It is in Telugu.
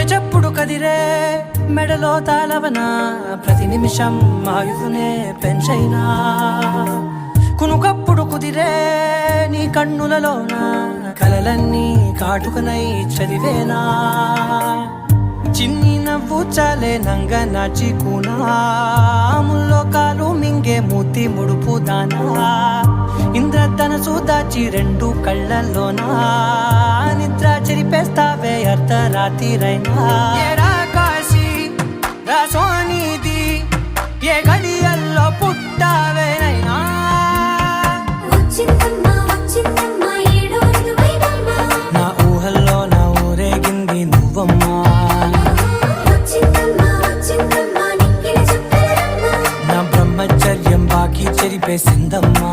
చెప్పుడు కదిరే మెడలో తాళవన ప్రతి నిమిషం ఆయుధునే పెంచైనా కునుకప్పుడు కుదిరే నీ కన్నులలోన కలలన్నీ కాటుకనై చదివేనా చిన్ని నవ్వు చాలే నంగ నాచి కూనాముల్లో కాలు మింగే మూతి ముడుపు దానా ఇంద్రధనసు దాచి రెండు కళ్ళల్లోనా నిద్ర చెరిపేస్తావే అర్ధరాత్రిరైనా ఏరా కాశీ రా సోనిది ఏ గడియల్లో పుట్టావేనైనా నా ఊహల్లో నా ఊరేగింది నువ్వమ్మా నా బ్రహ్మచర్యం బాకీ చెరిపేసిందమ్మా